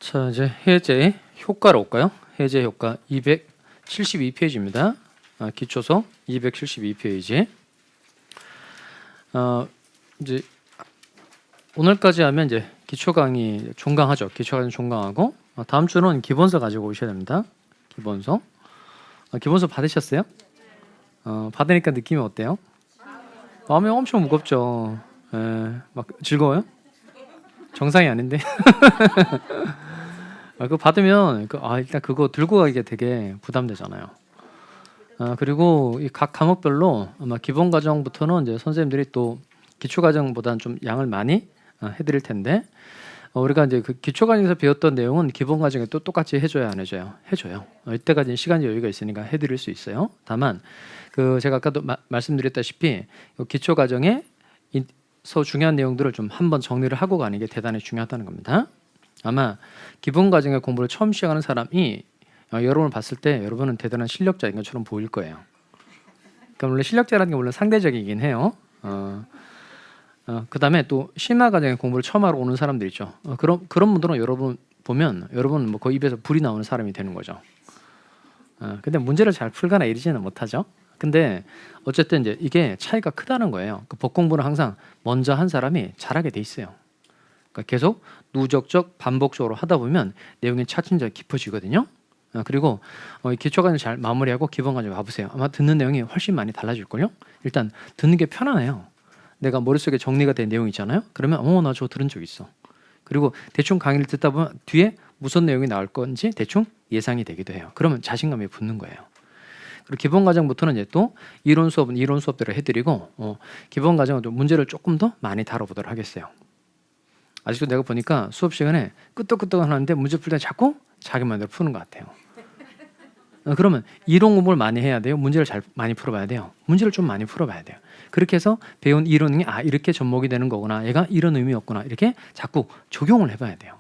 자, 이제 해제의 효과로 올까요? 해제 효과 272페이지입니다. 기초서 272페이지. 이제 오늘까지 하면 이제 기초 강의 종강하죠. 기초 강의 종강하고 다음 주는 기본서 가지고 오셔야 됩니다. 기본서. 기본서 받으셨어요? 받으니까 느낌이 어때요? 마음이 엄청 무겁죠. 막 즐거워요? 정상이 아닌데. 그거 받으면 일단 그거 들고 가기가 되게 부담되잖아요. 그리고 이 각 과목별로 아마 기본 과정부터는 이제 선생님들이 또 기초 과정보다는 좀 양을 많이 해드릴 텐데 우리가 이제 그 기초 과정에서 배웠던 내용은 기본 과정에 또 똑같이 해줘야 안 해줘요? 해줘요. 이때까지는 시간이 여유가 있으니까 해드릴 수 있어요. 다만 그 제가 아까도 말씀드렸다시피 기초 과정에 중요한 내용들을 좀 한번 정리를 하고 가는 게 대단히 중요하다는 겁니다. 아마 기본 과정의 공부를 처음 시작하는 사람이 여러분을 봤을 때 여러분은 대단한 실력자인 것처럼 보일 거예요. 그러니까 물론 실력자라는 게 물론 상대적이긴 해요. 그 다음에 또 심화 과정의 공부를 처음 하러 오는 사람들 있죠. 그런 분들은 여러분 보면 여러분 뭐 거의 입에서 불이 나오는 사람이 되는 거죠. 근데 문제를 잘 풀거나 이러지는 못하죠. 근데 어쨌든 이제 이게 차이가 크다는 거예요. 그 법 공부는 항상 먼저 한 사람이 잘하게 돼 있어요. 그러니까 계속 누적적 반복적으로 하다 보면 내용이 차츰차츰 깊어지거든요. 그리고 기초 과정을 잘 마무리하고 기본 과정 가보세요. 아마 듣는 내용이 훨씬 많이 달라질걸요. 일단 듣는 게 편안해요. 내가 머릿속에 정리가 된 내용 있잖아요. 그러면 나 저거 들은 적 있어. 그리고 대충 강의를 듣다 보면 뒤에 무슨 내용이 나올 건지 대충 예상이 되기도 해요. 그러면 자신감이 붙는 거예요. 그리고 기본 과정부터는 이제 또 이론 수업은 이론 수업대로 해드리고 기본 과정은 좀 문제를 조금 더 많이 다뤄보도록 하겠어요. 아직도 내가 보니까 수업 시간에 끄떡끄떡 하는데 문제 풀 때 자꾸 자기 마음대로 푸는 것 같아요. 그러면 이론 공부를 많이 해야 돼요? 문제를 잘 많이 풀어봐야 돼요? 문제를 좀 많이 풀어봐야 돼요. 그렇게 해서 배운 이론이 이렇게 접목이 되는 거구나. 얘가 이런 의미였구나. 이렇게 자꾸 적용을 해봐야 돼요.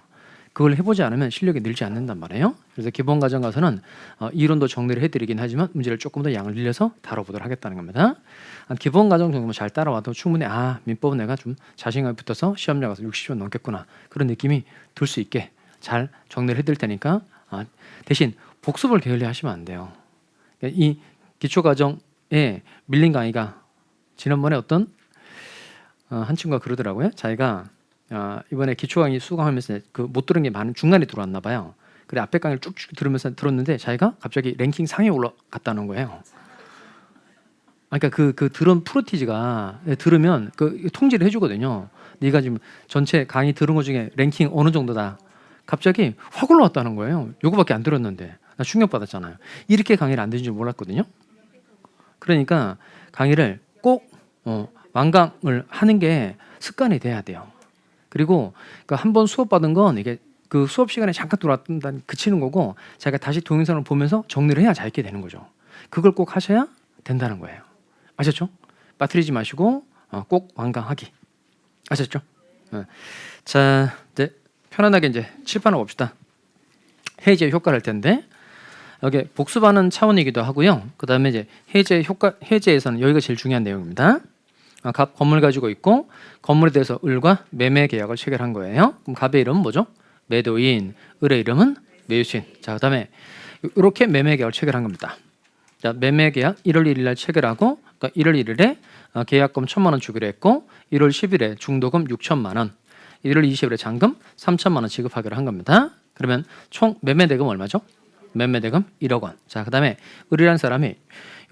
그걸 해보지 않으면 실력이 늘지 않는단 말이에요. 그래서 기본 과정 가서는 이론도 정리를 해드리긴 하지만 문제를 조금 더 양을 늘려서 다뤄보도록 하겠다는 겁니다. 기본 과정 정도만 잘 따라와도 충분히 민법은 내가 좀 자신감이 붙어서 시험장 가서 60점 넘겠구나. 그런 느낌이 들 수 있게 잘 정리를 해드릴 테니까 대신 복습을 게을리 하시면 안 돼요. 이 기초 과정에 밀린 강의가 지난번에 어떤 한 친구가 그러더라고요. 자기가 이번에 기초 강의 수강하면서 못 들은 게 많은 중간에 들어왔나 봐요. 그래 앞에 강의를 쭉쭉 들었는데 자기가 갑자기 랭킹 상위에 올라갔다는 거예요. 그러니까 그 들은 프로티지가 들으면 통지를 해주거든요. 네가 지금 전체 강의 들은 것 중에 랭킹 어느 정도다. 갑자기 확 올라왔다는 거예요. 요거밖에 안 들었는데 나 충격받았잖아요. 이렇게 강의를 안 듣는 줄 몰랐거든요. 그러니까 강의를 꼭 완강을 하는 게 습관이 돼야 돼요. 그리고 한 번 수업 받은 건 이게 그 수업 시간에 잠깐 들어왔다 그치는 거고 자기가 다시 동영상을 보면서 정리를 해야 잘 있게 되는 거죠. 그걸 꼭 하셔야 된다는 거예요. 아셨죠? 빠뜨리지 마시고 꼭 완강하기. 아셨죠? 자, 이제 편안하게 이제 칠판을 봅시다. 해제 효과를 할 텐데 여기 복습하는 차원이기도 하고요. 그 다음에 이제 해제에서는 여기가 제일 중요한 내용입니다. 갑 건물 가지고 있고 건물에 대해서 을과 매매 계약을 체결한 거예요. 그럼 갑의 이름은 뭐죠? 매도인, 을의 이름은 매수인. 자, 그다음에 이렇게 매매 계약을 체결한 겁니다. 자, 매매 계약 1월 1일 날 체결하고 그러니까 1월 1일에 계약금 1,000만 원 주기로 했고 1월 10일에 중도금 6천만 원, 1월 20일에 잔금 3천만 원 지급하기로 한 겁니다. 그러면 총 매매 대금 얼마죠? 매매 대금 1억 원. 자, 그다음에 을이라는 사람이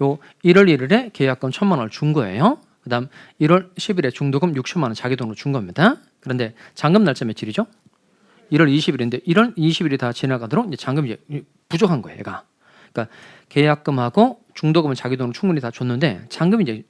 요 1월 1일에 계약금 1,000만 원을 준 거예요. 그다음 1월 10일에 중도금 6천만 원 자기 돈으로 준 겁니다. 그런데 잔금 날짜 며칠이죠? 1월 20일인데 1월 20일이 다 지나가도록 이제 잔금이 부족한 거예요, 얘가. 그러니까 계약금하고 중도금은 자기 돈으로 충분히 다 줬는데 잔금이 이제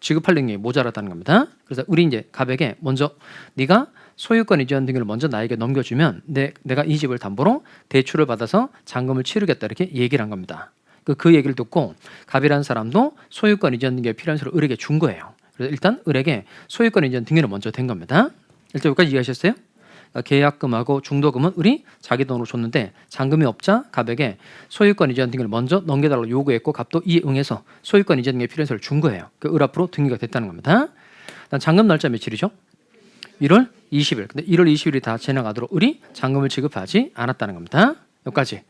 지급할 능력이 모자라다는 겁니다. 그래서 우리 이제 갑에게 먼저 네가 소유권 이전 등기를 먼저 나에게 넘겨주면 내가 이 집을 담보로 대출을 받아서 잔금을 치르겠다 이렇게 얘기를 한 겁니다. 그 얘기를 듣고 갑이라는 사람도 소유권 이전 등기가 필요한 서로 을에게 준 거예요. 그래서 일단 을에게 소유권 이전 등기를 먼저 된 겁니다. 일단 여기까지 이해하셨어요? 계약금하고 중도금은 을이 자기 돈으로 줬는데 잔금이 없자 갑에게 소유권 이전 등기를 먼저 넘겨달라고 요구했고 갑도 이에 응해서 소유권 이전 등기가 필요한 서를 준 거예요. 을 앞으로 등기가 됐다는 겁니다. 잔금 날짜 며칠이죠? 1월 20일. 근데 1월 20일이 다 지나가도록 을이 잔금을 지급하지 않았다는 겁니다. 여기까지.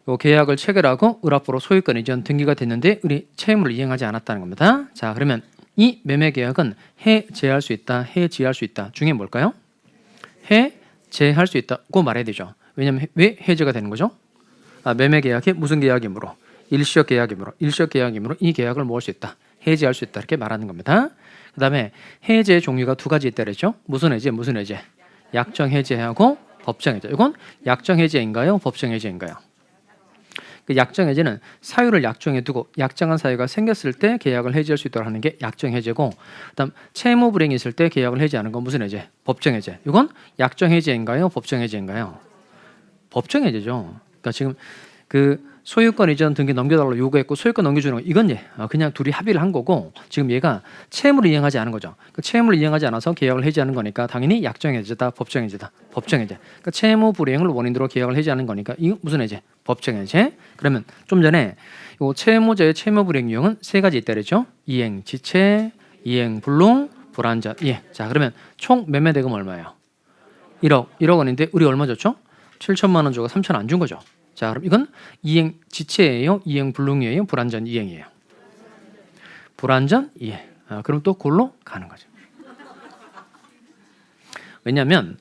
요 계약을 체결하고 을 앞으로 소유권 이전 등기가 됐는데 을이 채무를 이행하지 않았다는 겁니다. 자, 그러면 이 매매 계약은 해제할 수 있다, 해지할 수 있다 중에 뭘까요? 해제할 수 있다고 말해야 되죠. 왜냐면 왜 해제가 되는 거죠? 매매 계약이 무슨 계약이므로? 일시적 계약이므로 이 계약을 모을 수 있다, 해제할 수 있다 이렇게 말하는 겁니다. 그 다음에 해제 종류가 두 가지 있다 그랬죠. 무슨 해제? 무슨 해제? 약정 해제하고 법정 해제. 이건 약정 해제인가요? 법정 해제인가요? 그 약정 해제는 사유를 약정해 두고 약정한 사유가 생겼을 때 계약을 해지할 수 있도록 하는 게 약정 해제고, 그다음 채무 불이행이 있을 때 계약을 해지하는 건 무슨 해제? 법정 해제. 이건 약정 해제인가요? 법정 해제인가요? 법정 해제죠. 그러니까 지금 그 소유권 이전 등기 넘겨달라고 요구했고 소유권 넘겨주는 거 이건 그냥 둘이 합의를 한 거고, 지금 얘가 채무를 이행하지 않은 거죠. 그 채무를 이행하지 않아서 계약을 해지하는 거니까 당연히 약정 해제다, 법정 해제다. 법정 해제. 그러니까 채무 불이행을 원인으로 계약을 해지하는 거니까 이거 무슨 해제? 법정 해제. 그러면 좀 전에 요 채무자의 채무 불이행 유형은 세 가지 있다 그랬죠. 이행 지체, 이행 불능, 불안전 이행. 자, 그러면 총 매매 대금 얼마예요? 1억 원인데 우리 얼마 줬죠? 7천만 원 주고 3천 안 준 거죠. 자, 그럼 이건 이행 지체예요, 이행 불능이에요, 불완전 이행이에요? 불완전 이행. 그럼 또 그걸로 가는 거죠. 왜냐하면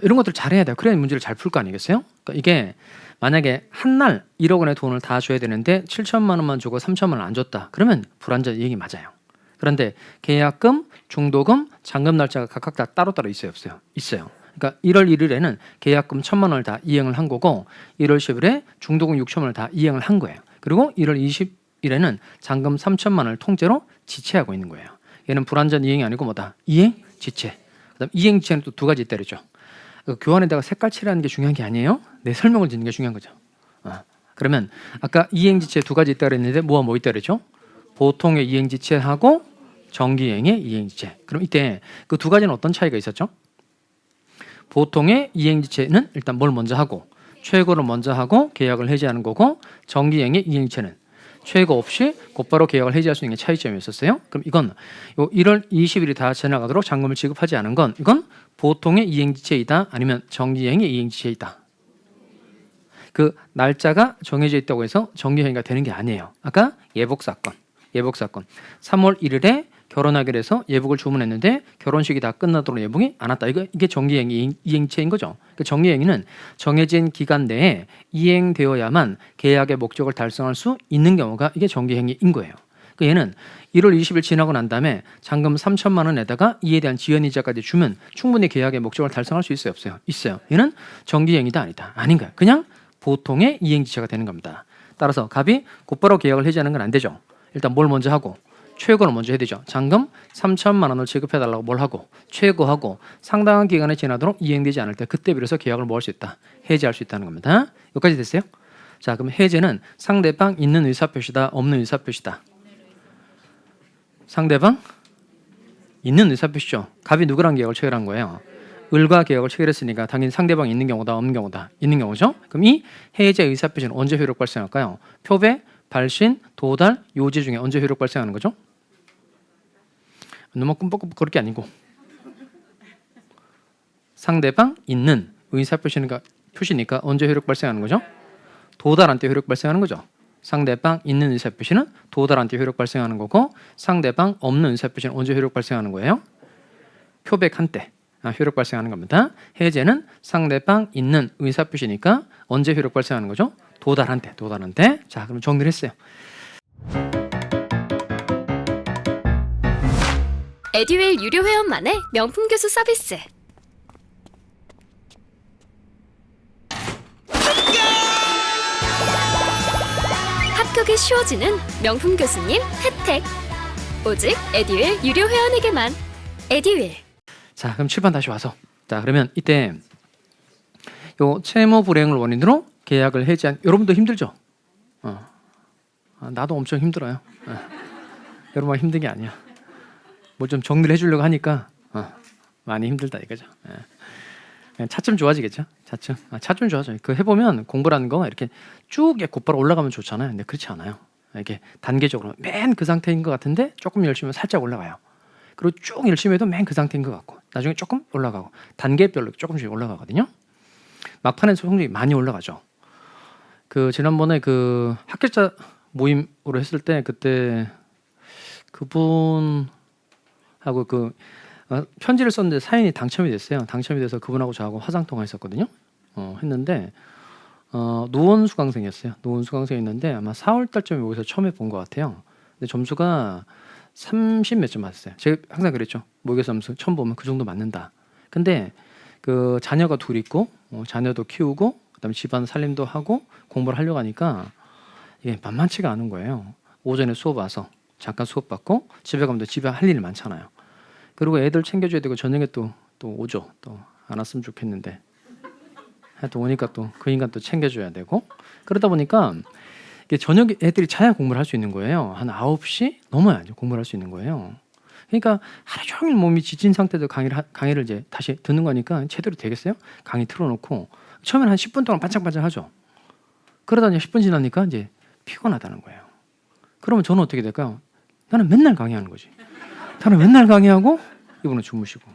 이런 것들 잘해야 돼요. 그래야 문제를 잘 풀 거 아니겠어요? 그러니까 이게 만약에 한 날 1억 원의 돈을 다 줘야 되는데 7천만 원만 주고 3천만 원 안 줬다. 그러면 불완전 이행이 맞아요. 그런데 계약금, 중도금, 잔금 날짜가 각각 다 따로따로 있어요, 없어요? 있어요. 그러니까 1월 1일에는 계약금 1,000만 원을 다 이행을 한 거고 1월 10일에 중도금 6천 원을 다 이행을 한 거예요. 그리고 1월 20일에는 잔금 3천만 원을 통째로 지체하고 있는 거예요. 얘는 불완전 이행이 아니고 뭐다? 이행, 지체. 그다음 이행 지체는 또 두 가지 있다 그랬죠. 교환에다가 색깔 칠하는 게 중요한 게 아니에요. 내 설명을 듣는 게 중요한 거죠. 그러면 아까 이행 지체 두 가지 있다 그랬는데 뭐 있다 그랬죠? 보통의 이행 지체하고 정기행의 이행 지체. 그럼 이때 그 두 가지는 어떤 차이가 있었죠? 보통의 이행지체는 일단 뭘 먼저 하고 최고를 먼저 하고 계약을 해지하는 거고, 정기행의 이행지체는 최고 없이 곧바로 계약을 해지할 수 있는 게 차이점이 있었어요. 그럼 이건 요 1월 20일이 다 지나가도록 잔금을 지급하지 않은 건 이건 보통의 이행지체이다, 아니면 정기행의 이행지체이다. 그 날짜가 정해져 있다고 해서 정기행위가 되는 게 아니에요. 아까 예복사건 3월 1일에 결혼하기로 해서 예복을 주문했는데 결혼식이 다 끝나도록 예복이 안 왔다. 이게 정기행위 이행체인 거죠. 그 정기행위는 정해진 기간 내에 이행되어야만 계약의 목적을 달성할 수 있는 경우가 이게 정기행위인 거예요. 그 얘는 1월 20일 지나고 난 다음에 잔금 3천만 원에다가 이에 대한 지연이자까지 주면 충분히 계약의 목적을 달성할 수 있어요, 없어요? 있어요. 얘는 정기행위다, 아니다? 아닌 거야. 그냥 보통의 이행지체가 되는 겁니다. 따라서 갑이 곧바로 계약을 해지하는 건 안 되죠. 일단 뭘 먼저 하고 최고를 먼저 해야 되죠. 잔금 3천만 원을 지급해달라고 뭘 하고 최고하고 상당한 기간이 지나도록 이행되지 않을 때 그때 비로소 계약을 뭐 할 수 있다, 해지할 수 있다는 겁니다. 여기까지 됐어요? 자, 그럼 해제는 상대방 있는 의사표시다, 없는 의사표시다? 상대방 있는 의사표시죠. 갑이 누구랑 계약을 체결한 거예요? 을과 계약을 체결했으니까 당연히 상대방이 있는 경우다, 없는 경우다? 있는 경우죠. 그럼 이 해제 의사표시는 언제 효력 발생할까요? 표배, 발신, 도달, 요지 중에 언제 효력 발생하는 거죠? 너무 꿈뻑꿈뻑 그럴 게 아니고 상대방 있는 의사표시니까 언제 효력 발생하는 거죠? 도달한 때 효력 발생하는 거죠. 상대방 있는 의사표시는 도달한 때 효력 발생하는 거고, 상대방 없는 의사표시는 언제 효력 발생하는 거예요? 표백한 때 효력 발생하는 겁니다. 해제는 상대방 있는 의사표시니까 언제 효력 발생하는 거죠? 도달한 때. 자, 그럼 정리를 했어요. 에듀윌 유료 회원만의 명품 교수 서비스. 합격이 쉬워지는 명품 교수님 혜택. 오직 에듀윌 유료 회원에게만. 에듀윌. 자, 그럼 칠판 다시 와서. 자, 그러면 이때 요 채무 불이행을 원인으로 계약을 해지한, 여러분도 힘들죠? 나도 엄청 힘들어요. 여러분 힘든 게 아니야. 뭐 좀 정리를 해주려고 하니까 많이 힘들다 이거죠. 차츰 좋아지겠죠. 차츰 좋아져요. 그 해보면 공부라는 거 이렇게 쭉 곧바로 올라가면 좋잖아요. 근데 그렇지 않아요. 이렇게 단계적으로 맨 그 상태인 것 같은데 조금 열심히 하면 살짝 올라가요. 그리고 쭉 열심히 해도 맨 그 상태인 것 같고 나중에 조금 올라가고 단계별로 조금씩 올라가거든요. 막판에 성적이 많이 올라가죠. 그 지난번에 그 합격자 모임으로 했을 때 그때 그분하고 그 편지를 썼는데 사연이 당첨이 됐어요. 당첨이 돼서 그분하고 저하고 화상 통화했었거든요. 했는데 노원 수강생이었어요. 노원 수강생이었는데 아마 4월 달쯤에 여기서 처음 해본 것 같아요. 근데 점수가 30 몇 점 맞았어요. 제가 항상 그랬죠. 모의고사 점수 처음 보면 그 정도 맞는다. 근데 그 자녀가 둘 있고 자녀도 키우고 그다음에 집안 살림도 하고 공부를 하려고 하니까 이게 만만치가 않은 거예요. 오전에 수업 와서 잠깐 수업 받고 집에 가면 또 집에 할 일이 많잖아요. 그리고 애들 챙겨줘야 되고 저녁에 또 오죠. 또 안 왔으면 좋겠는데 또 오니까 또 그 인간 또 챙겨줘야 되고 그러다 보니까 이게 저녁에 애들이 자야 공부를 할 수 있는 거예요. 한 9시 넘어야죠. 공부를 할 수 있는 거예요. 그러니까 하루 종일 몸이 지친 상태에서 강의를 이제 다시 듣는 거니까 제대로 되겠어요? 강의 틀어놓고 처음에는 한 10분 동안 반짝반짝 하죠. 그러다 이제 10분 지나니까 이제 피곤하다는 거예요. 그러면 저는 어떻게 될까요? 나는 맨날 강의하는 거지. 나는 맨날 강의하고 이분은 주무시고.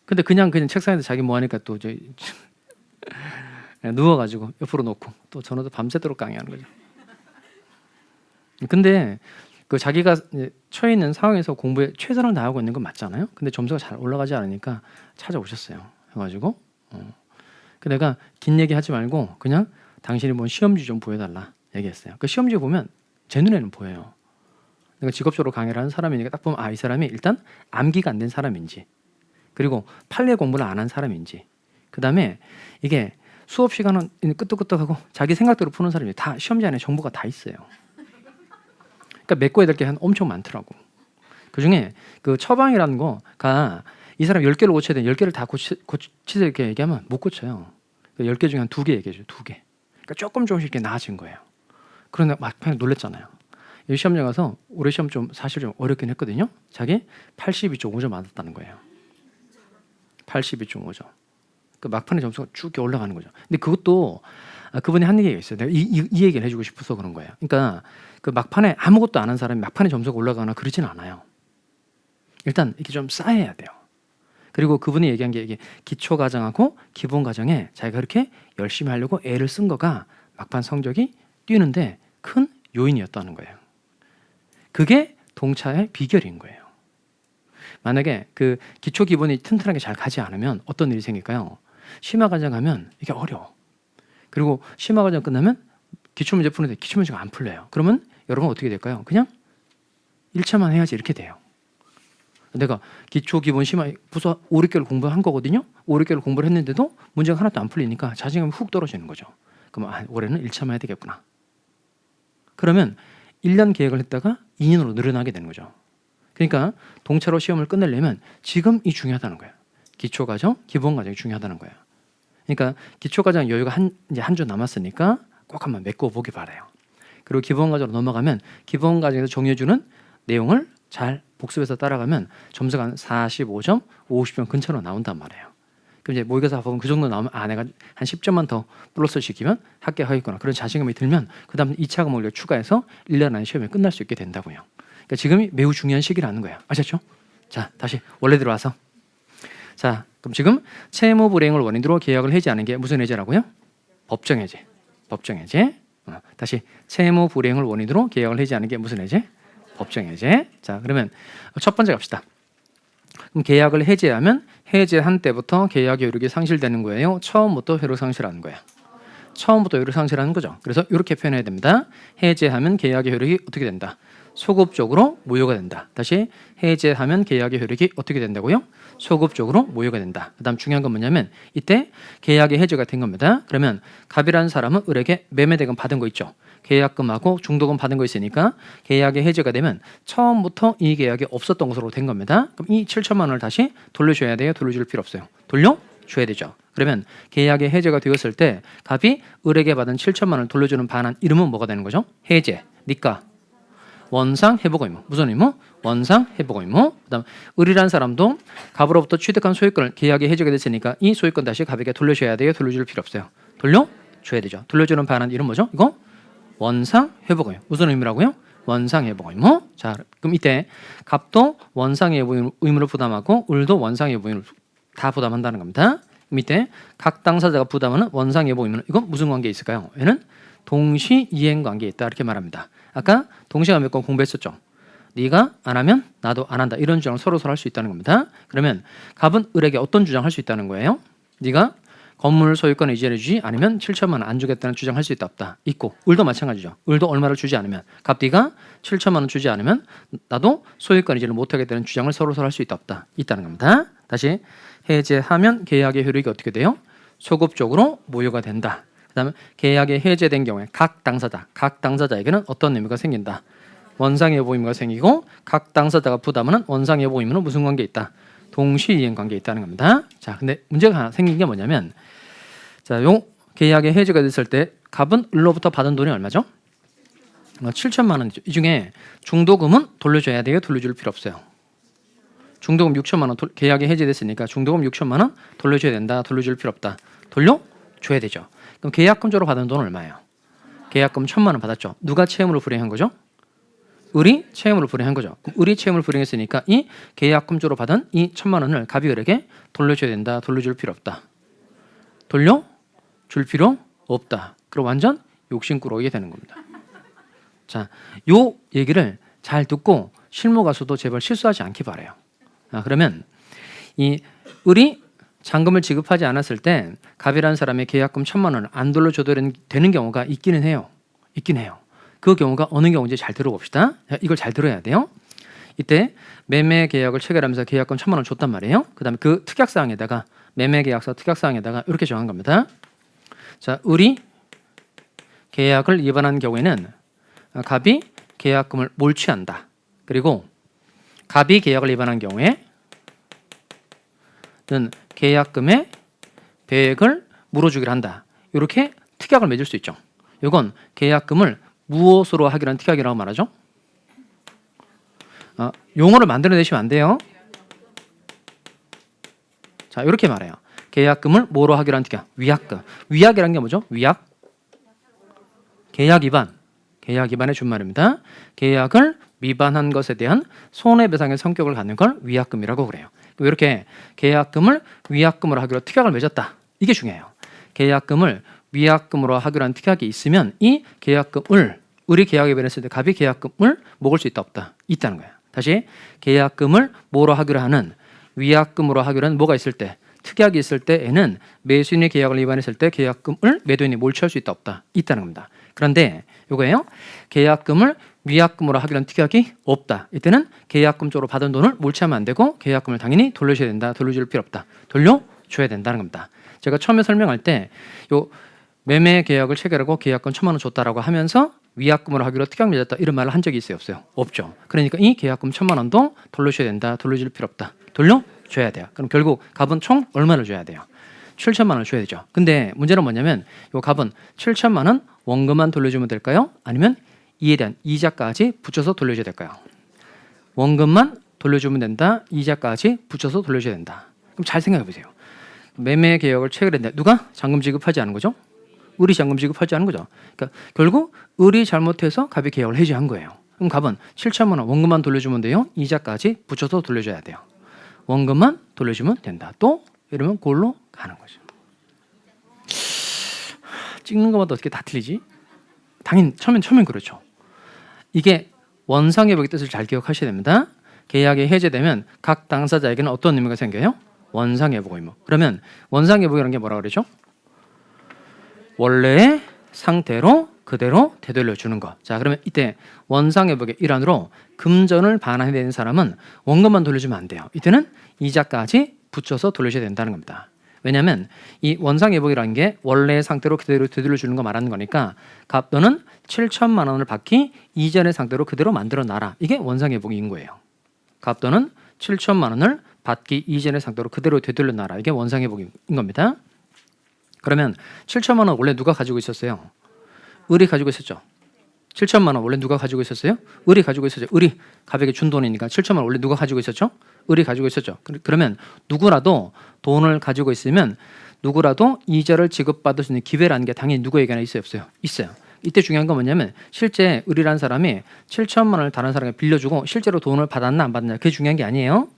근데 그냥 책상에서 자기 뭐 하니까 또 이제 누워가지고 옆으로 놓고 또 저는 밤새도록 강의하는 거죠. 근데 그 자기가 처해 있는 상황에서 공부에 최선을 다하고 있는 건 맞잖아요. 근데 점수가 잘 올라가지 않으니까 찾아오셨어요. 해가지고 그 내가 긴 얘기 하지 말고 그냥 당신이 본 시험지 좀 보여달라 얘기했어요. 그 시험지 보면 제 눈에는 보여요. 내가 직업적으로 강의를 하는 사람이니까 딱 보면 이 사람이 일단 암기가 안 된 사람인지 그리고 판례 공부를 안 한 사람인지 그 다음에 이게 수업 시간은 끄떡끄떡하고 자기 생각대로 푸는 사람이 다 시험지 안에 정보가 다 있어요. 그러니까 메꿔야 될 게 엄청 많더라고. 그중에 그 처방이라는 거가 이 사람 10개를 고쳐야 되는데 10개를 다 고치자 이렇게 얘기하면 못 고쳐요. 10개 중에 한 2개 얘기해줘요. 2개. 그러니까 조금씩 이렇게 나아진 거예요. 그런데 막판에 놀랬잖아요. 이 시험장 가서 올해 시험 좀 사실 좀 어렵긴 했거든요. 자기 82.5점 맞았다는 거예요. 82.5점. 그 막판에 점수가 쭉 올라가는 거죠. 근데 그것도 그분이 한 얘기가 있어요. 내가 이 얘기를 해주고 싶어서 그런 거예요. 그러니까 그 막판에 아무것도 안 한 사람이 막판에 점수가 올라가거나 그러진 않아요. 일단 이렇게 좀 쌓여야 돼요. 그리고 그분이 얘기한 게 이게 기초 과정하고 기본 과정에 자기가 그렇게 열심히 하려고 애를 쓴 거가 막판 성적이 뛰는데 큰 요인이었다는 거예요. 그게 동차의 비결인 거예요. 만약에 그 기초 기본이 튼튼하게 잘 가지 않으면 어떤 일이 생길까요? 심화 과정 가면 이게 어려워. 그리고 심화 과정 끝나면 기초 문제 푸는데 기초 문제가 안 풀려요. 그러면 여러분 어떻게 될까요? 그냥 1차만 해야지 이렇게 돼요. 내가 기초 기본 심화 부서 5, 6개를 공부한 거거든요. 5, 6개를 공부를 했는데도 문제가 하나도 안 풀리니까 자신감이 훅 떨어지는 거죠. 그럼 올해는 1차만 해야 되겠구나. 그러면 1년 계획을 했다가 2년으로 늘어나게 되는 거죠. 그러니까 동차로 시험을 끝내려면 지금이 중요하다는 거예요. 기초 과정, 기본 과정이 중요하다는 거예요. 그러니까 기초 과정 여유가 이제 한 주 남았으니까 꼭 한번 메꿔 보기 바라요. 그리고 기본 과정으로 넘어가면 기본 과정에서 정해주는 내용을 잘 복습해서 따라가면 점수가 한 45점, 50점 근처로 나온단 말이에요. 그럼 이제 모의고사 보면 그 정도 나오면 내가 한 10점만 더 플러스 시키면 합격하겠구나. 그런 자신감이 들면 그 다음 2차 과목을 추가해서 1년 안에 시험이 끝날 수 있게 된다고요. 그러니까 지금이 매우 중요한 시기라는 거예요. 아셨죠? 자, 다시 원래대로 와서. 자, 그럼 지금 채무 불이행을 원인으로 계약을 해지하는 게 무슨 해제라고요? 법정 해제. 법정 해제. 다시 채무 불이행을 원인으로 계약을 해지하는 게 무슨 해제? 법정 해제. 자, 그러면 첫 번째 갑시다. 그럼 계약을 해제하면 해제한 때부터 계약 효력이 상실되는 거예요. 처음부터 효력 상실하는 거예요. 처음부터 효력 상실하는 거죠. 그래서 이렇게 표현해야 됩니다. 해제하면 계약의 효력이 어떻게 된다? 소급적으로 무효가 된다. 다시 해제하면 계약의 효력이 어떻게 된다고요? 소급적으로 무효가 된다. 그 다음 중요한 건 뭐냐면 이때 계약이 해제가 된 겁니다. 그러면 갑이라는 사람은 을에게 매매대금 받은 거 있죠. 계약금하고 중도금 받은 거 있으니까 계약이 해제가 되면 처음부터 이 계약이 없었던 것으로 된 겁니다. 그럼 이 7천만 원을 다시 돌려줘야 돼요? 돌려줄 필요 없어요? 돌려줘야 되죠. 그러면 계약이 해제가 되었을 때 갑이 을에게 받은 7천만 원을 돌려주는 반환 이름은 뭐가 되는 거죠? 해제, 니까 원상 회복 의무. 무슨 의무? 원상 회복 의무. 그다음 을이라는 사람도 갑으로부터 취득한 소유권을 계약이 해제가 됐으니까 이 소유권 다시 갑에게 돌려줘야 돼요? 돌려줄 필요 없어요? 돌려줘야 되죠. 돌려주는 반환 이름 뭐죠? 이거 원상 회복 의무. 무슨 의무라고요? 원상회복 의무. 자, 그럼 이때 갑도 원상회복 의무를 부담하고 을도 원상회복 의무를 다 부담한다는 겁니다. 그럼 이때 각 당사자가 부담하는 원상회복 의무는 이건 무슨 관계에 있을까요? 얘는 동시 이행 관계에 있다 이렇게 말합니다. 아까 동시감역권 공부했었죠. 네가 안 하면 나도 안 한다 이런 주장을 서로 할 수 있다는 겁니다. 그러면 갑은 을에게 어떤 주장을 할 수 있다는 거예요? 네가 건물 소유권을 이전해 주지 않으면 7천만 원 안 주겠다는 주장할 수 있다 없다 있고 을도 마찬가지죠. 을도 얼마를 주지 않으면 갑 네가 7천만 원 주지 않으면 나도 소유권 이전을 못하겠다는 주장을 서로 할 수 있다 없다 있다는 겁니다. 다시 해제하면 계약의 효력이 어떻게 돼요? 소급적으로 무효가 된다. 그 다음에 계약이 해제된 경우에 각 당사자에게는 어떤 의무가 생긴다. 원상회복 의무가 생기고 각 당사자가 부담하는 원상회복 의무는 무슨 관계에 있다? 동시이행 관계에 있다는 겁니다. 자, 근데 문제가 하나 생긴 게 뭐냐면 자, 요 계약의 해제가 됐을 때 갑은 을로부터 받은 돈이 얼마죠? 7천만 원이죠. 이 중에 중도금은 돌려줘야 돼요? 돌려줄 필요 없어요? 중도금 6천만 원 계약이 해제됐으니까 중도금 6천만 원 돌려줘야 된다. 돌려줄 필요 없다. 돌려줘야 되죠. 그럼 계약금조로 받은 돈은 얼마예요? 계약금 1천만 원 받았죠. 누가 채무를 불이행한 거죠? 을이 채무를 불이행한 거죠. 그럼 을이 채무를 불이행했으니까 이 계약금조로 받은 이 1천만 원을 갑이 을에게 돌려줘야 된다. 돌려줄 필요 없다. 돌려줄 필요 없다. 그럼 완전 욕심꾸러기가 되는 겁니다. 자, 요 얘기를 잘 듣고 실무 가서도 제발 실수하지 않기 바라요. 그러면 이 을이 잔금을 지급하지 않았을 때 갑이라는 사람의 계약금 1천만 원을 안 돌려줘도 되는 경우가 있기는 해요. 있긴 해요. 그 경우가 어느 경우인지 잘 들어봅시다. 이걸 잘 들어야 돼요. 이때 매매 계약을 체결하면서 계약금 1천만 원 줬단 말이에요. 그 다음에 그 특약사항에다가 매매 계약서 특약사항에다가 이렇게 정한 겁니다. 자, 을이 계약을 위반한 경우에는 갑이 계약금을 몰취한다. 그리고 갑이 계약을 위반한 경우에는 계약금의 배액을 물어주기로 한다. 이렇게 특약을 맺을 수 있죠. 이건 계약금을 무엇으로 하기로 한 특약이라고 말하죠? 용어를 만들어내시면 안 돼요. 자, 이렇게 말해요. 계약금을 뭐로 하기로 한 특약? 위약금. 위약이라는 게 뭐죠? 위약. 계약 위반. 계약 위반의 준말입니다. 계약을 위반한 것에 대한 손해배상의 성격을 갖는 걸 위약금이라고 그래요. 이렇게 계약금을 위약금으로 하기로 특약을 맺었다. 이게 중요해요. 계약금을 위약금으로 하기로 한 특약이 있으면 이 계약금을 을이 계약에 변했을 때 갑이 계약금을 먹을 수 있다 없다? 있다는 거예요. 다시 계약금을 뭐로 하기로 하는 위약금으로 하기로 하는 뭐가 있을 때 특약이 있을 때에는 매수인이 계약을 위반했을 때 계약금을 매도인이 몰취할 수 있다 없다? 있다는 겁니다. 그런데 이거예요. 계약금을 위약금으로 하기로 한 특약이 없다. 이때는 계약금 쪽으로 받은 돈을 몰취하면 안 되고 계약금을 당연히 돌려줘야 된다. 돌려줄 필요 없다. 돌려줘야 된다는 겁니다. 제가 처음에 설명할 때 요 매매 계약을 체결하고 계약금 1천만 원 줬다라고 하면서 위약금으로 하기로 특약 맺었다 이런 말을 한 적이 있어요? 없어요? 없죠. 그러니까 이 계약금 1천만 원도 돌려줘야 된다. 돌려줄 필요 없다. 돌려줘야 돼요. 그럼 결국 갑은 총 얼마를 줘야 돼요? 7천만 원을 줘야 되죠. 근데 문제는 뭐냐면 이 갑은 7천만 원 원금만 돌려주면 될까요? 아니면 이에 대한 이자까지 붙여서 돌려줘야 될까요? 원금만 돌려주면 된다. 이자까지 붙여서 돌려줘야 된다. 그럼 잘 생각해 보세요. 매매 계약을 체결했는데 누가 잔금 지급하지 않은 거죠? 을이 잔금 지급하지 않은 거죠. 그러니까 결국 을이 잘못해서 갑이 계약을 해지한 거예요. 그럼 갑은 7천만 원 원금만 돌려주면 돼요. 이자까지 붙여서 돌려줘야 돼요. 원금만 돌려주면 된다. 또 이러면 그걸로 가는 거죠. 찍는 것마다 어떻게 다 틀리지? 당연히 처음엔 그렇죠. 이게 원상회복의 뜻을 잘 기억하셔야 됩니다. 계약이 해제되면 각 당사자에게는 어떤 의무가 생겨요? 원상회복 의무. 그러면 원상회복이라는 게 뭐라 그러죠? 원래의 상태로 그대로 되돌려 주는 것. 자, 그러면 이때 원상회복의 일환으로 금전을 반환해야 되는 사람은 원금만 돌려주면 안 돼요. 이때는 이자까지 붙여서 돌려줘야 된다는 겁니다. 왜냐하면 이 원상회복이라는 게 원래의 상태로 그대로 되돌려 주는 거 말하는 거니까 갑 너는 7천만 원을 받기 이전의 상태로 그대로 만들어 놔라. 이게 원상회복인 거예요. 갑 너는 7천만 원을 받기 이전의 상태로 그대로 되돌려 놔라. 이게 원상회복인 겁니다. 그러면 7천만 원 원래 누가 가지고 있었어요? 을이 가지고 있었죠. 7천만 원 원래 누가 가지고 있었어요? 을이 가지고 있었죠. 을이 갑에게 준 돈이니까 7천만 원 원래 누가 가지고 있었죠? 을이 가지고 있었죠. 그러면 누구라도 돈을 가지고 있으면 누구라도 이자를 지급받을 수 있는 기회라는 게 당연히 누구에게나 있어요? 없어요? 있어요. 이때 중요한 건 뭐냐면 실제 을이라는 사람이 7천만 원을 다른 사람에게 빌려주고 실제로 돈을 받았나 안 받았나 그게 중요한 게 아니에요.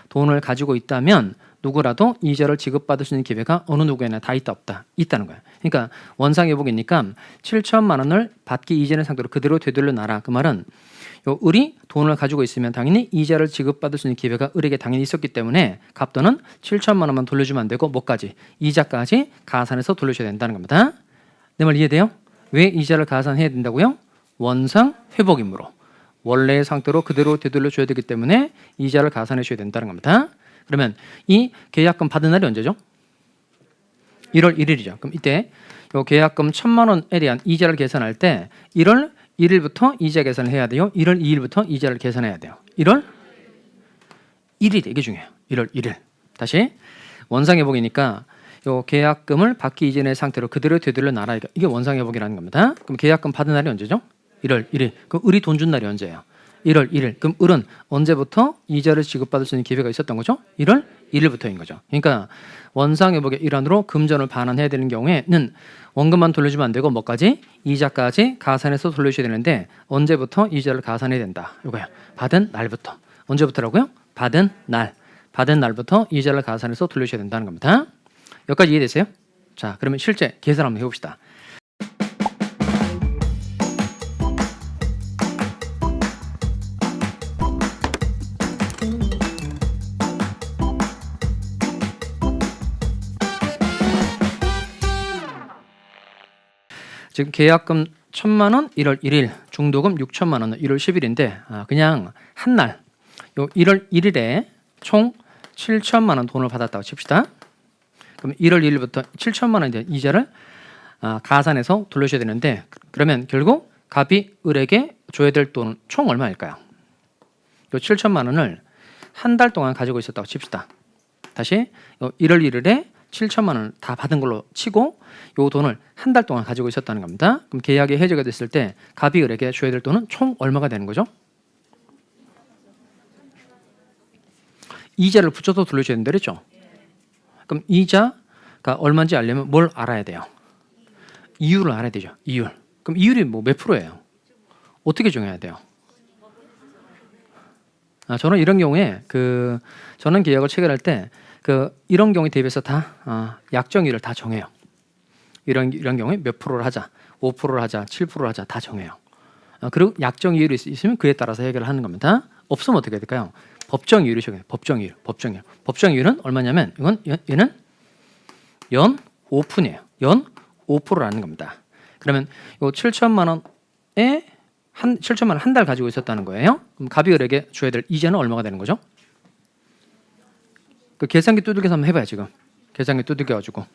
돈을 가지고 있다면 누구라도 이자를 지급받을 수 있는 기회가 어느 누구에나 다 있다 없다 있다는 거야. 그러니까 원상회복이니까 7천만 원을 받기 이전의 상태로 그대로 되돌려 놔라. 그 말은 요 을이 돈을 가지고 있으면 당연히 이자를 지급받을 수 있는 기회가 을에게 당연히 있었기 때문에 갑도는 7천만 원만 돌려주면 안 되고 뭐까지? 이자까지 가산해서 돌려줘야 된다는 겁니다. 내 말 이해돼요? 왜 이자를 가산해야 된다고요? 원상회복이므로 원래의 상태로 그대로 되돌려줘야 되기 때문에 이자를 가산해줘야 된다는 겁니다. 그러면 이 계약금 받은 날이 언제죠? 1월 1일이죠. 그럼 이때 요 계약금 1,000만 원에 대한 이자를 계산할 때 1월 1일부터 이자 계산을 해야 돼요. 1월 2일부터 이자를 계산해야 돼요. 1월 1일 이게 중요해요. 1월 1일. 다시 원상회복이니까 요 계약금을 받기 이전의 상태로 그대로 되돌려 놔라. 이게 원상회복이라는 겁니다. 그럼 계약금 받은 날이 언제죠? 1월 1일. 그럼 을이 돈 준 날이 언제예요? 1월 1일. 그럼 을은 언제부터 이자를 지급받을 수 있는 기회가 있었던 거죠? 1월 1일부터인 거죠. 그러니까 원상회복의 일환으로 금전을 반환해야 되는 경우에는 원금만 돌려주면 안 되고 뭐까지? 이자까지 가산해서 돌려줘야 되는데 언제부터 이자를 가산해야 된다. 이거야. 받은 날부터. 언제부터라고요? 받은 날. 받은 날부터 이자를 가산해서 돌려줘야 된다는 겁니다. 여기까지 이해되세요? 자, 그러면 실제 계산 한번 해봅시다. 지금 계약금 1,000만 원 1월 1일, 중도금 6천만 원은 1월 10일인데 그냥 한 날, 요 1월 1일에 총 7천만 원 돈을 받았다고 칩시다. 그럼 1월 1일부터 7천만 원에 대한 이자를 가산해서 돌려줘야 되는데 그러면 결국 갑이 을에게 줘야 될 돈은 총 얼마일까요? 요 7천만 원을 한 달 동안 가지고 있었다고 칩시다. 다시 1월 1일에 7천만 원을 다 받은 걸로 치고 요 돈을 한 달 동안 가지고 있었다는 겁니다. 그럼 계약이 해지가 됐을 때 갑이 을에게 줘야 될 돈은 총 얼마가 되는 거죠? 이자를 붙여서 돌려줘야 된다 그랬죠? 그럼 이자가 얼마인지 알려면 뭘 알아야 돼요? 이율을 알아야 되죠. 이율. 그럼 이율이 뭐 몇 프로예요? 어떻게 정해야 돼요? 저는 이런 경우에 저는 계약을 체결할 때 이런 경우에 대비해서 다 약정일을 다 정해요. 이런 경우에 몇 프로를 하자, 5%를 하자, 7%를 하자 다 정해요. 그리고 약정이율이 있으면 그에 따라서 해결을 하는 겁니다. 없으면 어떻게 해야 될까요? 법정이율이 적용해요. 법정이율은 얼마냐면 얘는 연 5푼이에요. 연 5%라는 겁니다. 그러면 요 7천만 원에 7천만 원 한 달 가지고 있었다는 거예요. 그럼 갑이 을에게 줘야 될 이자는 얼마가 되는 거죠? 그 계산기 두들겨서 한번 해봐요. 지금 계산기 두들겨가지고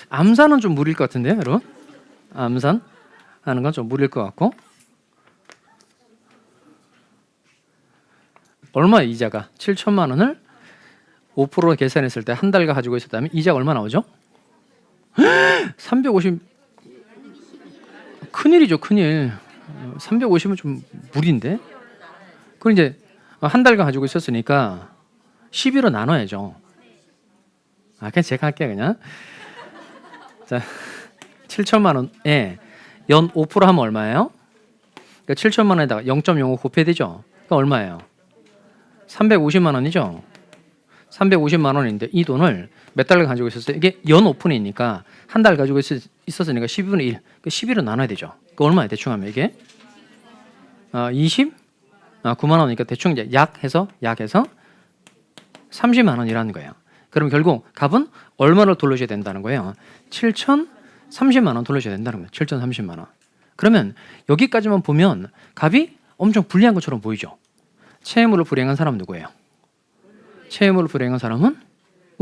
암산은 좀 무리일 것 같은데요, 여러분? 암산 하는 건 좀 무리일 것 같고 얼마 이자가 7천만 원을 5% 계산했을 때 한 달 가지고 있었다면 이자가 얼마 나오죠? 350 큰일이죠, 큰일. 350은 좀 무리인데. 그럼 이제 한 달간 가지고 있었으니까 12로 나눠야죠. 그냥 제가 할게요, 그냥. 자, 7천만 원에 연 5% 하면 얼마예요? 그러니까 7천만 원에다가 0.05 곱해야 되죠. 그러니까 얼마예요? 350만 원이죠. 350만 원인데 이 돈을 몇 달간 가지고 있었어요? 이게 연 5%이니까 한 달 가지고 있었으니까 12분의 1. 그 12로 나눠야 되죠. 그 얼마예요? 대충 하면 이게 9만 원이니까 대충 이제 약해서 30만 원이라는 거예요. 그럼 결국 갑은 얼마를 돌려줘야 된다는 거예요? 7,030만 원 돌려줘야 된다는 거예요. 7,030만 원. 그러면 여기까지만 보면 갑이 엄청 불리한 것처럼 보이죠. 채무를 불이행한 사람은 누구예요? 채무를 불이행한 사람은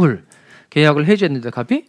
을. 계약을 해지했는데 갑은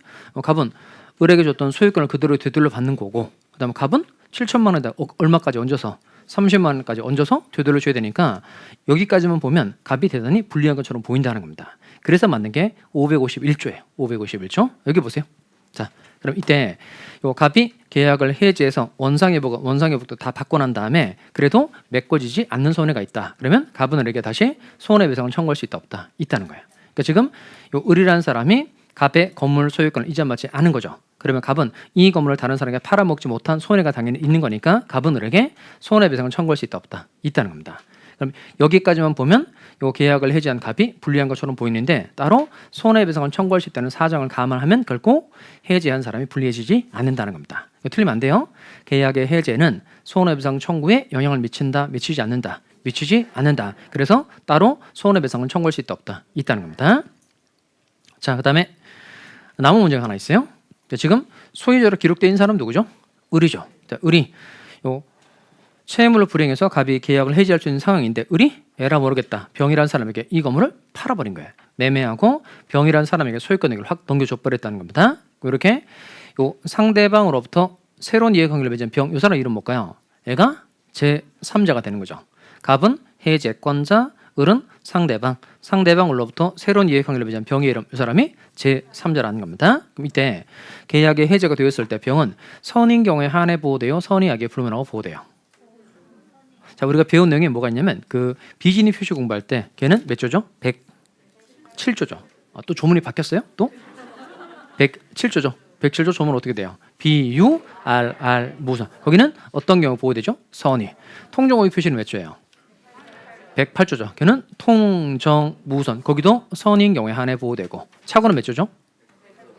을에게 줬던 소유권을 그대로 되돌려 받는 거고 그다음에 갑은 7천만 원에다 얼마까지 얹어서 30만 원까지 얹어서 되돌려 줘야 되니까 여기까지만 보면 갑이 대단히 불리한 것처럼 보인다는 겁니다. 그래서 맞는 게 551조예요. 551조. 여기 보세요. 자, 그럼 이때 요 갑이 계약을 해지해서 원상회복도 다 받고 난 다음에 그래도 메꿔지지 않는 손해가 있다. 그러면 갑은 을에게 다시 손해배상을 청구할 수 있다 없다? 있다는 거예요. 그러니까 지금 요 을이라는 사람이 갑의 건물 소유권을 이전받지 않은 거죠. 그러면 갑은 이 건물을 다른 사람에게 팔아먹지 못한 손해가 당연히 있는 거니까 갑은 을에게 손해배상을 청구할 수 있다 없다? 있다는 겁니다. 그럼 여기까지만 보면 요 계약을 해지한 갑이 불리한 것처럼 보이는데 따로 손해배상을 청구할 수 있다는 사정을 감안하면 결코 해지한 사람이 불리해지지 않는다는 겁니다. 이거 틀리면 안 돼요. 계약의 해제는 손해배상 청구에 영향을 미친다, 미치지 않는다, 미치지 않는다. 그래서 따로 손해배상을 청구할 수 있다 없다? 있다는 겁니다. 자, 그다음에 남은 문제가 하나 있어요. 지금 소유자로 기록되어 있는 사람 누구죠? 을이죠. 자, 을이 요 채무를 불이행해서 갑이 계약을 해지할 수 있는 상황인데 을이 에라 모르겠다. 병이라는 사람에게 이 건물을 팔아버린 거예요. 매매하고 병이라는 사람에게 소유권 등기를 확 넘겨줘 버렸다는 겁니다. 이렇게 요 상대방으로부터 새로운 이해관계를 맺은 병, 이 사람 이름 뭘까요? 얘가 제3자가 되는 거죠. 갑은 해제권자, 을은 상대방, 상대방으로부터 새로운 이해관계를 맺은 병의 이름, 이 사람이 제3자라는 겁니다. 그럼 이때 계약의 해제가 되었을 때 병은 선인 경우에 한해 보호되어 선의 악에 불문하고 보호돼요. 자, 우리가 배운 내용이 뭐가 있냐면 그 비진이 표시 공부할 때 걔는 몇 조죠? 107조죠. 또 조문이 바뀌었어요? 또? 107조죠. 107조 조문 어떻게 돼요? 비유, 알, 무선. 거기는 어떤 경우 보호되죠? 선의. 통정호의 표시는 몇 조예요? 108조죠. 걔는 통정, 무선. 거기도 선인 경우에 한해 보호되고. 차고는 몇 조죠?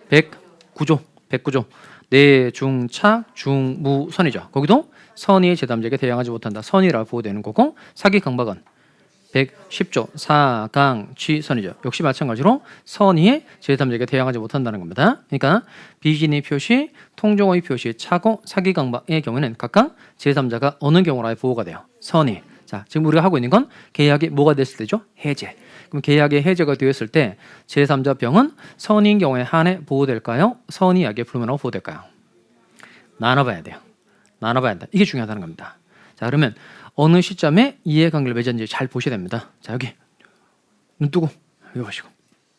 109조. 109조. 내중착, 중무선이죠. 거기도 선의의 제3자에게 대항하지 못한다. 선의라 보호되는 거고 사기 강박은 110조 사강취선이죠. 역시 마찬가지로 선의의 제3자에게 대항하지 못한다는 겁니다. 그러니까 비진의 표시, 통정호의 표시, 차고, 사기 강박의 경우에는 각각 제3자가 어느 경우로 보호가 돼요? 선의. 자, 지금 우리가 하고 있는 건 계약이 뭐가 됐을 때죠? 해제. 그럼 계약의 해제가 되었을 때 제3자 병은 선의인 경우에 한해 보호될까요? 선의 악에 불문하고 보호될까요? 나눠봐야 돼요. 나눠봐야 한다. 이게 중요하다는 겁니다. 자, 그러면 어느 시점에 이해관계를 맺었는지 잘 보셔야 됩니다. 자, 여기 눈 뜨고 여기 보시고.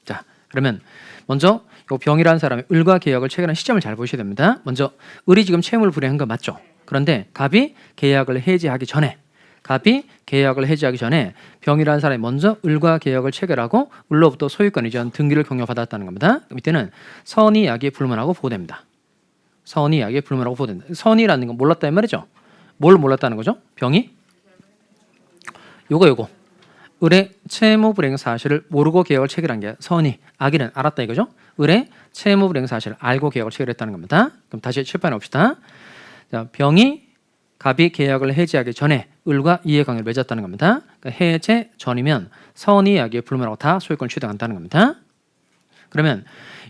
자, 그러면 먼저 이 병이라는 사람이 을과 계약을 체결한 시점을 잘 보셔야 됩니다. 먼저 을이 지금 채무를 불이행한 거 맞죠? 그런데 갑이 계약을 해지하기 전에 병이라는 사람이 먼저 을과 계약을 체결하고 을로부터 소유권 이전 등기를 경려받았다는 겁니다. 그럼 이때는 선의 악에 불문하고 보호됩니다. 선의 악에 불문하고 보호된다. 선의라는 건 몰랐다 이 말이죠. 뭘 몰랐다는 거죠? 병이 요거 을의 채무 불이행 사실을 모르고 계약을 체결한 게 선의, 악의는 알았다 이거죠. 을의 채무 불이행 사실을 알고 계약을 체결했다는 겁니다. 그럼 다시 칠판에 봅시다. 자, 병이 갑이 계약을 해지하기 전에 을과 이해관계를 맺었다는 겁니다. 그러니까 해제 전이면 선의 악에 불문하고 다 소유권을 취득한다는 겁니다. 그러면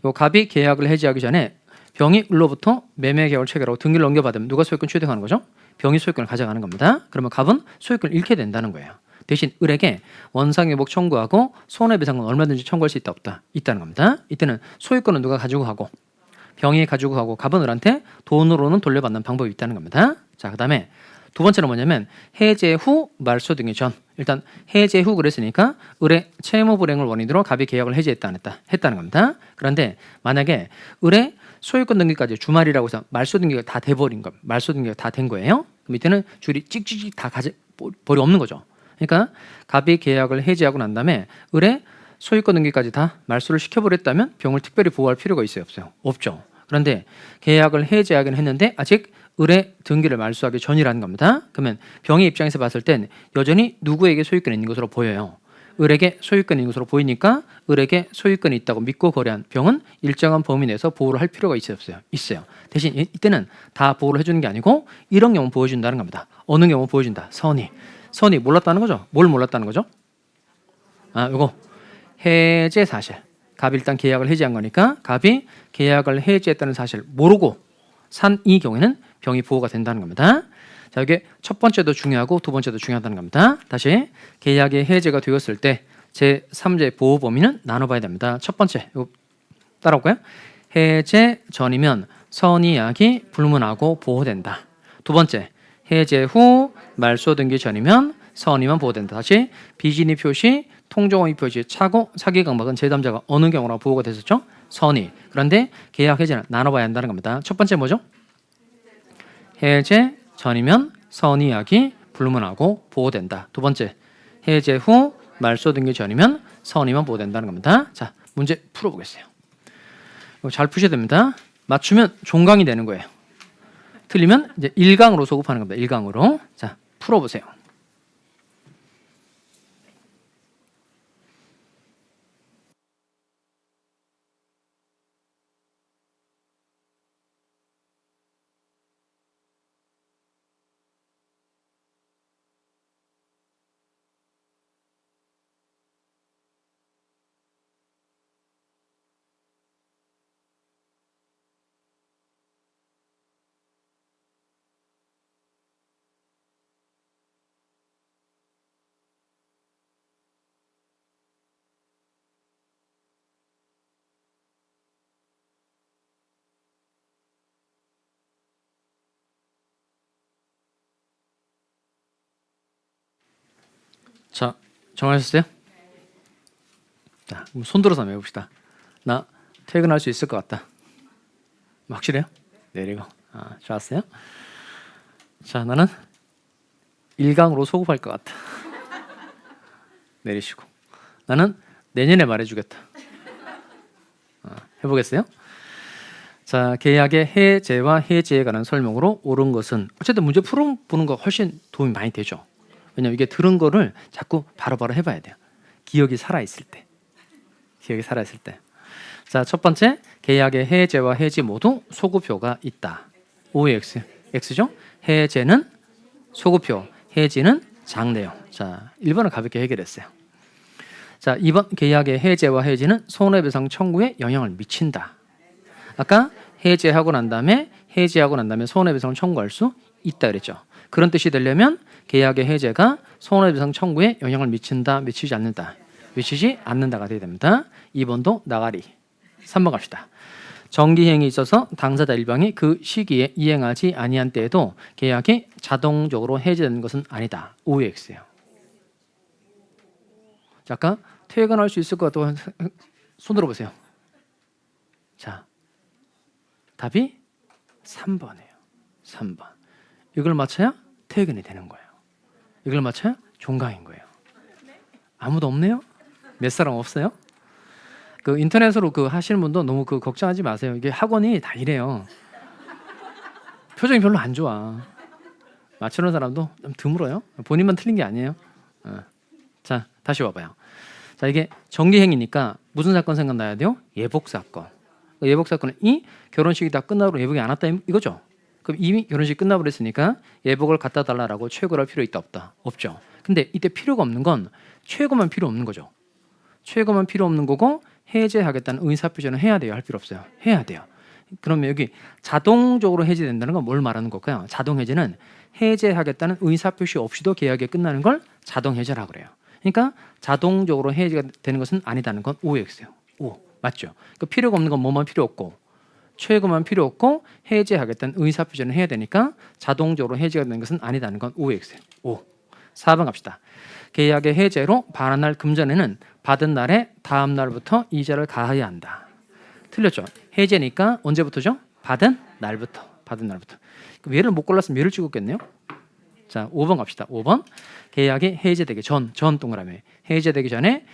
요 갑이 계약을 해지하기 전에 병이 을로부터 매매 계약을 체결하고 등기를 넘겨받으면 누가 소유권 취득하는 거죠? 병이 소유권을 가져가는 겁니다. 그러면 갑은 소유권을 잃게 된다는 거예요. 대신 을에게 원상회복 청구하고 손해배상은 얼마든지 청구할 수 있다 없다? 있다는 겁니다. 이때는 소유권은 누가 가지고 가고 병이 가지고 가고 갑은 을한테 돈으로는 돌려받는 방법이 있다는 겁니다. 자, 그 다음에 두 번째는 뭐냐면 해제 후 말소 등기 전. 일단 해제 후 그랬으니까 을의 채무 불이행을 원인으로 갑이 계약을 해지했다 안 했다? 했다는 겁니다. 그런데 만약에 을의 소유권 등기까지 주말이라고 해서 말소 등기가 다 돼버린 거, 말소 등기가 다 된 거예요. 그럼 이때는 줄이 찍찍찍 다 벌이 없는 거죠. 그러니까 갑이 계약을 해지하고 난 다음에 을의 소유권 등기까지 다 말소를 시켜버렸다면 병을 특별히 보호할 필요가 있어요, 없어요? 없죠. 그런데 계약을 해지하긴 했는데 아직 을의 등기를 말소하기 전이라는 겁니다. 그러면 병의 입장에서 봤을 땐 여전히 누구에게 소유권이 있는 것으로 보여요. 을에게 소유권이 있는 것으로 보이니까 을에게 소유권이 있다고 믿고 거래한 병은 일정한 범위 내에서 보호를 할 필요가 있어요, 없어요? 있어요. 대신 이때는 다 보호를 해주는 게 아니고 이런 경우 보여준다는 겁니다. 어느 경우 보여준다? 선의 몰랐다는 거죠. 뭘 몰랐다는 거죠? 요거 해제 사실. 갑이 일단 계약을 해지한 거니까 갑이 계약을 해지했다는 사실 모르고 산 이 경우에는 병이 보호가 된다는 겁니다. 자, 이게 첫 번째도 중요하고 두 번째도 중요하다는 겁니다. 다시 계약의 해제가 되었을 때 제3자의 보호 범위는 나눠봐야 됩니다. 첫 번째, 이거 따라올까요? 해제 전이면 선의 악이 불문하고 보호된다. 두 번째, 해제 후 말소 등기 전이면 선의만 보호된다. 다시 비진의 표시, 통정호의 표시, 차고, 사기 강박은 제3자가 어느 경우나 보호가 됐었죠? 선의. 그런데 계약 해제는 나눠봐야 한다는 겁니다. 첫 번째 뭐죠? 해제 전이면 선의 악이 불문하고 보호된다. 두 번째, 해제 후 말소 등기 전이면 선의만 보호된다는 겁니다. 자, 문제 풀어보겠어요. 이거 잘 푸셔야 됩니다. 맞추면 종강이 되는 거예요. 틀리면 이제 1강으로 소급하는 겁니다. 1강으로. 자, 풀어보세요. 자, 정하셨어요? 자, 그럼 손 들어서 한번 해봅시다. 나 퇴근할 수 있을 것 같다. 확실해요? 내리고. 좋았어요. 자, 나는 1강으로 소급할 것 같다. 내리시고. 나는 내년에 말해주겠다. 해보겠어요? 자, 계약의 해제와 해지에 관한 설명으로 옳은 것은 어쨌든 문제 풀어보는 거 훨씬 도움이 많이 되죠. 왜냐면 이게 들은 거를 자꾸 바로바로 해봐야 돼요. 기억이 살아있을 때. 기억이 살아있을 때. 자, 첫 번째, 계약의 해제와 해지 모두 소급표가 있다. OX, X죠? 해제는 소급표, 해지는 장내용. 자, 1번을 가볍게 해결했어요. 자, 2번, 계약의 해제와 해지는 손해배상 청구에 영향을 미친다. 아까 해제하고 난 다음에 손해배상을 청구할 수 있다 그랬죠. 그런 뜻이 되려면 계약의 해제가 손해배상 청구에 영향을 미친다, 미치지 않는다. 미치지 않는다가 돼야 됩니다. 2번도 나가리. 3번 갑시다. 정기행위 있어서 당사자 일방이 그 시기에 이행하지 아니한 때에도 계약이 자동적으로 해제되는 것은 아니다. OX예요. 자, 아까 퇴근할 수 있을 것 같다고 손 들어보세요. 자, 답이 3번이에요. 3번. 이걸 맞춰야 퇴근이 되는 거예요. 이걸 맞춰야 종강인 거예요. 아무도 없네요? 몇 사람 없어요? 그 인터넷으로 그 하시는 분도 너무 그 걱정하지 마세요. 이게 학원이 다 이래요. 표정이 별로 안 좋아. 맞추는 사람도 좀 드물어요. 본인만 틀린 게 아니에요. 자, 다시 와봐요. 자, 이게 정기행위니까 무슨 사건 생각나야 돼요? 예복 사건. 예복 사건은 이 결혼식이 다 끝나고 예복이 안 왔다 이거죠. 그럼 이미 결혼식 끝나버렸으니까 예복을 갖다 달라고 최고를 할 필요 있다 없다? 없죠. 근데 이때 필요가 없는 건 최고만 필요 없는 거죠. 최고만 필요 없는 거고 해제하겠다는 의사표시는 해야 돼요? 할 필요 없어요? 해야 돼요. 그러면 여기 자동적으로 해제된다는 건 뭘 말하는 걸까요? 자동 해제는 해제하겠다는 의사표시 없이도 계약이 끝나는 걸 자동 해제라고 그래요. 그러니까 자동적으로 해제가 되는 것은 아니다는 건 OX예요. O. 맞죠? 그 필요가 없는 건 뭐만 필요 없고 최고만 필요 없고 해제하겠다는 의사표시는 해야 되니까 자동적으로 해제가 되는 것은 아니다는 건 OX예요. O. 4번 갑시다. 계약의 해제로 반환날 금전에는 받은 날의 다음 날부터 이자를 가해야 한다. 틀렸죠? 해제니까 언제부터죠? 받은 날부터. 그럼 얘를 못 골랐으면 얘를 찍었겠네요. 자, 5번 갑시다. 5번. 계약이 해제되기 전 동그라미. 해제되기 전에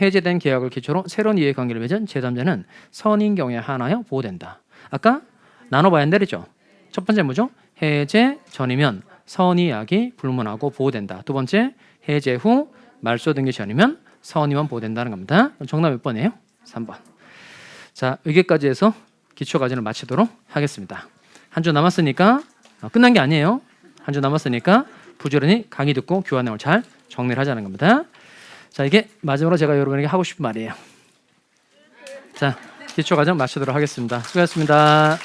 해제된 계약을 기초로 새로운 이해관계를 맺은 제3자는 선인 경우에 한하여 보호된다. 아까 나눠봐야 한다랬죠. 첫 번째 뭐죠? 해제 전이면 선의약이 불문하고 보호된다. 두 번째, 해제 후 말소 등기 전이면 선의만 보호된다는 겁니다. 그럼 정답 몇 번이에요? 3번. 자, 여기까지 해서 기초과정을 마치도록 하겠습니다. 한 주 남았으니까 끝난 게 아니에요. 한 주 남았으니까 부지런히 강의 듣고 교환 내용을 잘 정리를 하자는 겁니다. 자, 이게 마지막으로 제가 여러분에게 하고 싶은 말이에요. 자, 기초과정 마치도록 하겠습니다. 수고하셨습니다.